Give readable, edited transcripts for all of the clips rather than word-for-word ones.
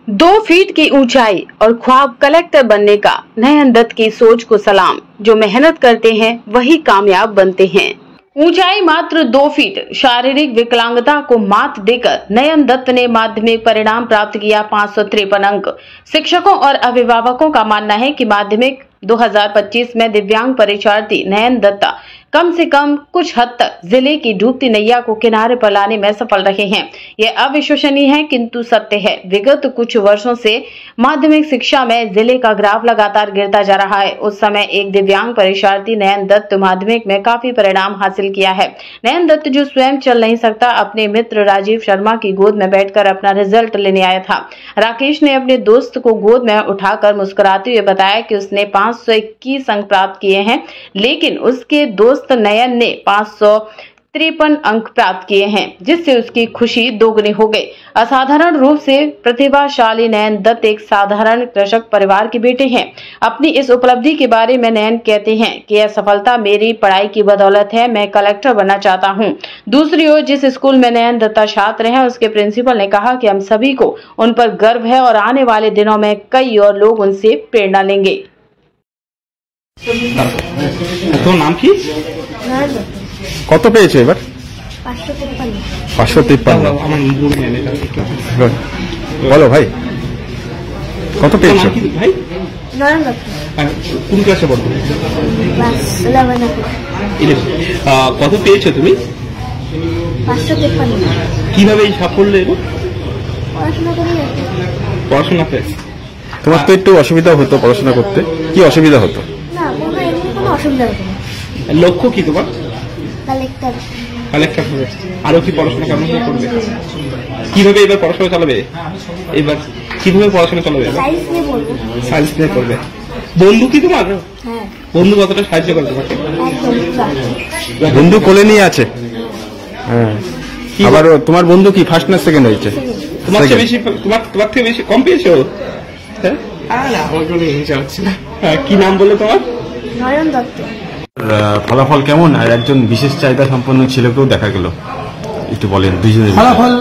2 feet की ऊंचाई और ख्वाब कलेक्टर बनने का नयन दत्त की सोच को सलाम। जो मेहनत करते हैं वही कामयाब बनते हैं। ऊंचाई मात्र 2 फीट, शारीरिक विकलांगता को मात देकर नयन दत्त ने माध्यमिक परिणाम प्राप्त किया 553 अंक। शिक्षकों और अभिभावकों का मानना है कि माध्यमिक 2025 में दिव्यांग परीक्षार्थी नयन दत्ता कम से कम कुछ हद तक जिले की डूबती नैया को किनारे पर लाने में सफल रहे हैं। यह अविश्वसनीय है किंतु सत्य है। विगत कुछ वर्षों से माध्यमिक शिक्षा में जिले का ग्राफ लगातार गिरता जा रहा है। उस समय एक दिव्यांग परीक्षार्थी नयन दत्त माध्यमिक में काफी परिणाम हासिल किया है। नयन दत्त जो स्वयं चल नहीं सकता, अपने मित्र राजीव शर्मा की गोद में बैठकर अपना रिजल्ट लेने आया था। राकेश ने अपने दोस्त को गोद में उठाकर मुस्कुराते हुए बताया कि उसने 521 अंक प्राप्त किए हैं, लेकिन उसके दोस्त नयन ने 553 अंक प्राप्त किए हैं, जिससे उसकी खुशी दोगुनी हो गई। असाधारण रूप से प्रतिभाशाली नयन दत्त एक साधारण कृषक परिवार के बेटे हैं। अपनी इस उपलब्धि के बारे में नयन कहते हैं कि यह सफलता मेरी पढ़ाई की बदौलत है। मैं कलेक्टर बनना चाहता हूं। दूसरी ओर जिस स्कूल में नयन दत्ता छात्र हैं, उसके प्रिंसिपल ने कहा कि हम सभी को उन पर गर्व है और आने वाले दिनों में कई और लोग उनसे प्रेरणा लेंगे। তোর নাম কি? কত পেয়েছো এবার? 553। আমার মুখ নেই এটা। বলো ভাই, কত পেয়েছো? ভাই কোন ক্লাসে পড়ো? ক্লাস 11। কত পেয়েছো তুমি? 553। কিভাবে এই সাফল্য এলো? পড়াশোনা করে। তোমার তো একটু অসুবিধা হতো পড়াশোনা করতে, কি অসুবিধা হতো? লক্ষ্য কি তোমার? কালেক্টর হবে। আরো কি পড়াশোনা কেমন করবে? কিভাবে এবার পড়াশোনা চালাবে? এবার কিভাবে পড়াশোনা চালাবে? সায়েন্স নিয়ে করবে। বন্ধু কি তোমার? বন্ধু কতটা সাহায্য করে তোমাকে? বন্ধু কোলে নিয়ে আছে। হ্যাঁ। আবার তোমার বন্ধু কি ফার্স্ট না সেকেন্ড হয়েছে? তোমার থেকে বেশি, তোমার থেকে বেশি কম পেয়েছো? হ্যাঁ। আমার কোনো হিংসা হচ্ছে না। কি নাম বলে তোমার? নয়ন দত্ত। ফলাফল কেমন? আর একজন বিশেষ চাহিদা সম্পন্ন ছেলেকেও দেখা গেল, একটু বলেন দুইজনের ফলাফল।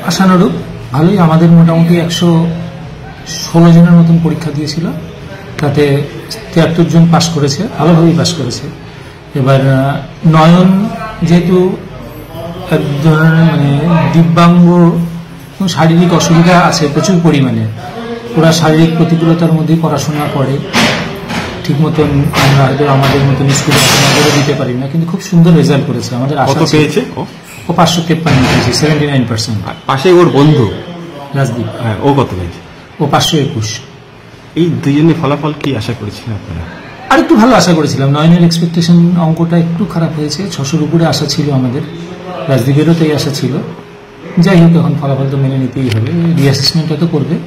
আশানুরূপ ভালোই। আমাদের মোটামুটি 116 জনের মতন পরীক্ষা দিয়েছিল, তাতে 73 জন পাশ করেছে, ভালোভাবেই পাশ করেছে। এবার নয়ন যেহেতু এক ধরনের দিব্যাঙ্গ, শারীরিক অসুবিধা আছে প্রচুর পরিমাণে, ওরা শারীরিক প্রতিকূলতার মধ্যেই পড়াশোনা করে। ঠিক মতন আমরা হয়তো আমাদের মতন স্কুলে নজরে দিতে পারি না, কিন্তু খুব সুন্দর রেজাল্ট করেছে। আমাদের আশা পেয়েছে ও 553 পেয়েছে, 79%। পাশে ওর বন্ধু রাজদীপ, ও কত পেয়েছে? ও 521। এই দুজনের ফলাফল কি আশা করেছিলেন আপনারা? আর একটু ভালো আশা করেছিলাম। নয়নের এক্সপেকটেশন অঙ্কটা একটু খারাপ হয়েছে, 600-র উপরে আশা ছিল আমাদের। রাজদীপেরও তাই আশা ছিল। যাই হোক, এখন ফলাফল তো মেনে নিতেই হবে, রিঅ্যাসেসমেন্টটা তো করবে।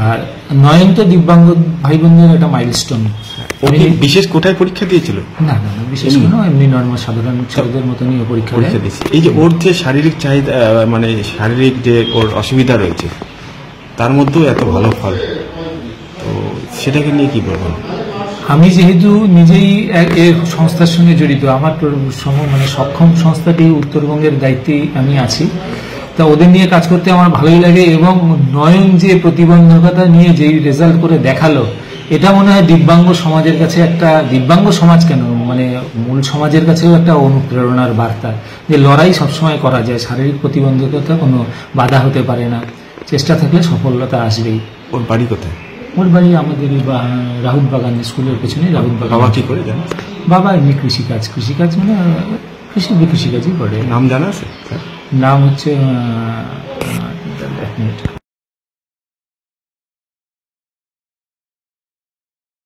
আর নয়ন তো দিব্যাঙ্গ ভাই বোনদের একটা মাইলস্টোন। বিশেষ কোটায় পরীক্ষা দিয়েছিল? না না, বিশেষ কোনো, এমনি নর্মাল সাধারণ ছেলেদের মতনই পরীক্ষা দিয়েছে। এই যে ওর যে শারীরিক চাহিদা, শারীরিক যে ওর অসুবিধা রয়েছে, তার মধ্যেও এত ভালো ফল, তো সেটাকে নিয়ে কি বলবেন? আমি যেহেতু নিজেই এর সংস্থার সঙ্গে জড়িত, আমার সক্ষম সংস্থাটি উত্তরবঙ্গের দায়িত্বে আমি আছি, তা ওদের নিয়ে কাজ করতে আমার ভালোই লাগে। এবং নয়ন যে প্রতিবন্ধকতা নিয়ে যেই রেজাল্ট করে দেখালো, এটা মনে হয় দিব্যাঙ্গ সমাজের কাছে একটা, দিব্যাঙ্গ সমাজ কেন, মূল সমাজের কাছেও একটা অনুপ্রেরণার বার্তা, যে লড়াই সবসময় করা যায়, শারীরিক প্রতিবন্ধকতা কোনো বাধা হতে পারে না, চেষ্টা থাকলে সফলতা আসবেই। ওর বাড়ি কোথায়? ওর বাড়ি আমাদের রাহুল বাগান স্কুলের পেছনে। রাহুল বাগান। বাবা কি করে জানেন? বাবা এমনি কৃষিকাজ কৃষিকাজই করে। নাম জানা আছে? নাম হচ্ছে